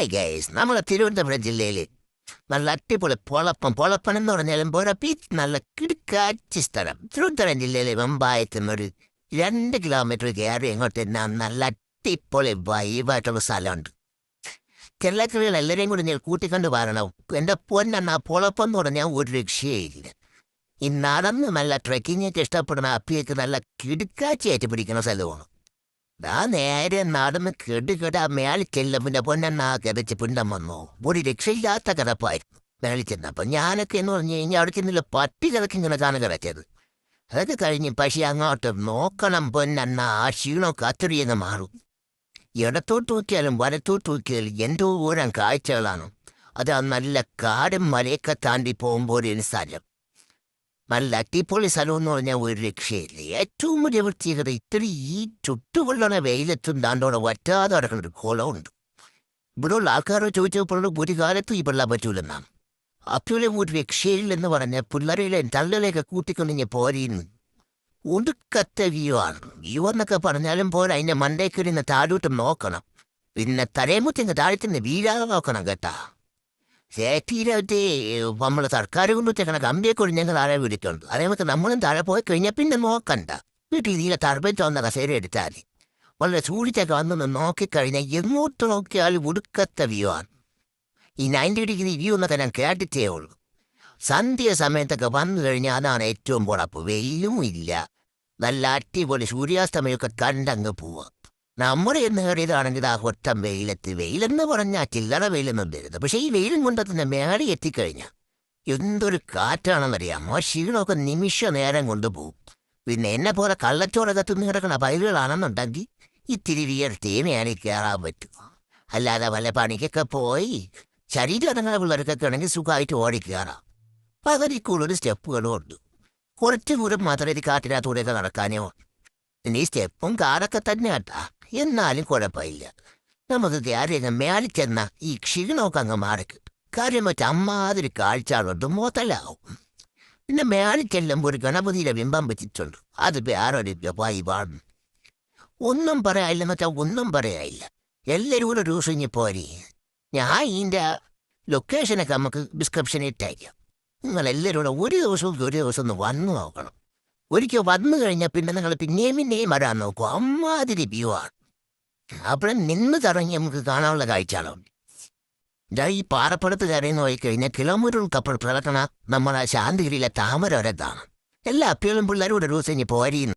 Hi guys, നമ്മളെ തിരുവനന്തപുരം ജില്ലയിൽ നല്ല അടിപൊളി പൊളപ്പൻ എന്ന് പറഞ്ഞാലും പോരാ നല്ല കിടക്കാച്ചി സ്ഥലം. തിരുവനന്തപുരം ജില്ലയിലെ വെമ്പായത്തുനിന്ന് ഒരു 2 കിലോമീറ്റർ കയറി ഇങ്ങോട്ട് തന്നെ നല്ല അടിപൊളി വൈബായിട്ടുള്ള സ്ഥലമുണ്ട്. കേരളത്തിലുള്ള എല്ലാവരെയും കൂടി ഞാൻ കൂട്ടിക്കൊണ്ട് വരണം. എൻ്റെ പൊന്നെണ്ണ പൊളപ്പം എന്ന് പറഞ്ഞാൽ ഒരു രക്ഷയില്ല. ഈ നടന്ന് നല്ല ട്രെക്കിങ്ങൊക്കെ ഇഷ്ടപ്പെടുന്ന അപ്പിയൊക്കെ നല്ല കിടക്കാച്ചിയായിട്ട് പിടിക്കുന്ന സ്ഥലമാണ്. നേരെ നടന്ന് കെടുകെട മേളിക്കെല്ലാം പിന്നെ പൊന്നെണ്ണ കിതച്ച് പിണ്ടം വന്നു. ഒരു രക്ഷയില്ലാത്ത കിടപ്പായിരുന്നു മേളിച്ചെന്ന്. അപ്പം ഞാനൊക്കെ എന്ന് പറഞ്ഞു കഴിഞ്ഞാൽ അവിടെ ചെന്നില്ല പട്ടി കിടക്കി ഇങ്ങനെ കാണാൻ കിടച്ചത്. അതൊക്കെ കഴിഞ്ഞ് പക്ഷേ അങ്ങോട്ട് നോക്കണം പൊന്നെണ്ണ, ആ ക്ഷീണമൊക്കെ അത്രയൊക്കെ മാറും. ഇടത്തോട്ട് നോക്കിയാലും വലത്തോട്ട് നോക്കിയാലും എന്തോ ഓരോ കാഴ്ചകളാണ്. അത് നല്ല കാടും മലയൊക്കെ താണ്ടി പോകുമ്പോൾ ഒരു സ്ഥലം. നല്ല അടിപൊളി സ്ഥലം എന്ന് പറഞ്ഞാൽ ഒരു രക്ഷയില്ല. ഏറ്റവും വലിയ പ്രത്യേകത ഇത്ര ഈ ചുട്ടുകൊള്ളണ വെയിലെത്തും താണ്ടോടെ വറ്റാതെ നടക്കുന്ന ഒരു കുളമുണ്ട്. ഇവിടെയുള്ള ആൾക്കാരോട് ചോദിച്ചപ്പോൾ ഒരു കാലത്തും ഈ വെള്ളം പറ്റൂലെന്നാണ്. അപ്പോലെ ഒരു രക്ഷയില്ലെന്ന് പറഞ്ഞ പിള്ളേരെ തള്ളിലേക്ക് കൂട്ടിക്കൊണ്ടിങ്ങനെ പോരിയുന്നു. ഒടുക്കത്തെ വ്യൂ ആണ്. വ്യൂ എന്നൊക്കെ പറഞ്ഞാലും പോലെ അതിൻ്റെ മണ്ടേക്കൊരുന്ന് താഴോട്ട് നോക്കണം. പിന്നെ തലമുറ്റിങ്ങ് താഴത്തിന് വീഴാതെ നോക്കണം കേട്ടാ. ചേട്ടീരത്തെ നമ്മൾ സർക്കാർ കൊണ്ടുവച്ചേക്കണ കമ്പിയൊക്കെ ഒഴിഞ്ഞെങ്കിൽ താഴെ വിളിക്കുന്നുണ്ട്. അതേപോലെ നമ്മളും താഴെ പോയി കഴിഞ്ഞാൽ പിന്നെ നോക്കണ്ട. വീട്ടിൽ ഇതിലെ തറപ്പറ്റ് വന്ന കസേര എടുത്താൽ വളരെ സൂക്ഷിച്ചൊക്കെ വന്നൊന്ന് നോക്കിക്കഴിഞ്ഞാൽ എങ്ങോട്ട് നോക്കിയാലും ഒടുക്കത്തെ വ്യൂ ആണ്. ഈ 90 ഡിഗ്രി വ്യൂ എന്നൊക്കെ ഞാൻ കേട്ടിട്ടേ ഉള്ളൂ. സന്ധ്യ സമയത്തൊക്കെ വന്നു കഴിഞ്ഞാൽ അതാണ് ഏറ്റവും പൊളപ്പ്. വെയിലും ഇല്ല, നല്ല അടിപൊളി സൂര്യാസ്തമയമൊക്കെ കണ്ടങ്ങ് പോവുക. നമ്മുടെ എന്ന് കയറിയതാണെങ്കിൽ ആ ഒറ്റം വെയിലെന്ന് പറഞ്ഞാൽ ചില്ലറ വെയിലൊന്നും തരുന്നത്. പക്ഷേ ഈ വെയിലും കൊണ്ടൊക്കെ മേടി എത്തിക്കഴിഞ്ഞാൽ എന്തൊരു കാറ്റാണെന്നറിയാമോ. ആ ക്ഷീണമൊക്കെ നിമിഷ നേരം കൊണ്ടുപോകും. പിന്നെ എന്നെ പോലെ കള്ളച്ചോറൊക്കെ തിന്നു കിടക്കണ പൈലുകളാണെന്നുണ്ടെങ്കിൽ ഇത്തിരി വിയർത്തേനെയാണ് കയറാൻ പറ്റും. അല്ലാതെ വല്ല പണിക്കൊക്കെ പോയി ശരീരം അടങ്ങുന്ന പിള്ളേർക്കൊക്കെ ആണെങ്കിൽ സുഖമായിട്ട് ഓടിക്കയറാം. പകുതിക്കുള്ളൊരു സ്റ്റെപ്പുകളും ഉണ്ട്. കുറച്ച് ദൂരം മാത്രമേ ഇത് കാട്ടിനകത്തൂടെയൊക്കെ നടക്കാനേ ഉള്ളൂ. പിന്നെ ഈ സ്റ്റെപ്പും കാറൊക്കെ തന്നെ കേട്ടാ, എന്നാലും കുഴപ്പമില്ല. നമുക്ക് കയറിയങ്ങ് മേളിൽ ചെന്ന ഈ ക്ഷീണമൊക്കെ അങ്ങ് മാറിക്കും. കാര്യം വെച്ചാൽ അമ്മാതിരി കാഴ്ചകളുണ്ട്, മുതലാവും. പിന്നെ മേളിൽ ചെല്ലുമ്പോൾ ഒരു ഗണപതിയുടെ ബിംബം വെച്ചിട്ടുണ്ട്. അത് വേറൊരു വൈബാണ്. ഒന്നും പറയാനില്ലെന്ന് വെച്ചാൽ ഒന്നും പറയാനില്ല. എല്ലാവരും കൂടെ ഒരു ദിവസം ഇനി പോരെ. ഞാൻ ഇതിൻ്റെ ലൊക്കേഷനൊക്കെ നമുക്ക് ഡിസ്ക്രിപ്ഷനിൽ ഇട്ടയക്കാം. നിങ്ങളെല്ലാവരും കൂടെ ഒരു ദിവസം ഒന്ന് വന്നു നോക്കണം. ഒരിക്കൽ വന്നു കഴിഞ്ഞാൽ പിന്നെ നിങ്ങൾ പിന്നെയും വരാൻ നോക്കും. അമ്മാതിരി വ്യൂ ആണ്. അവിടെ നിന്ന് തറങ്ങി നമുക്ക് കാണാനുള്ള കാഴ്ചകളുണ്ട്. ഈ പാറപ്പുറത്ത് കയറിയെന്ന് പോയിക്കഴിഞ്ഞാൽ കിലോമീറ്ററുകൾക്കപ്പുറം കിടക്കണ നമ്മളെ ശാന്തിഗിരിയിലെ താമര ഒരത്താണ്. എല്ലാ അപ്പികളും പിള്ളേരും ഒരു ദിവസം ഇനി പോരിയുന്നു.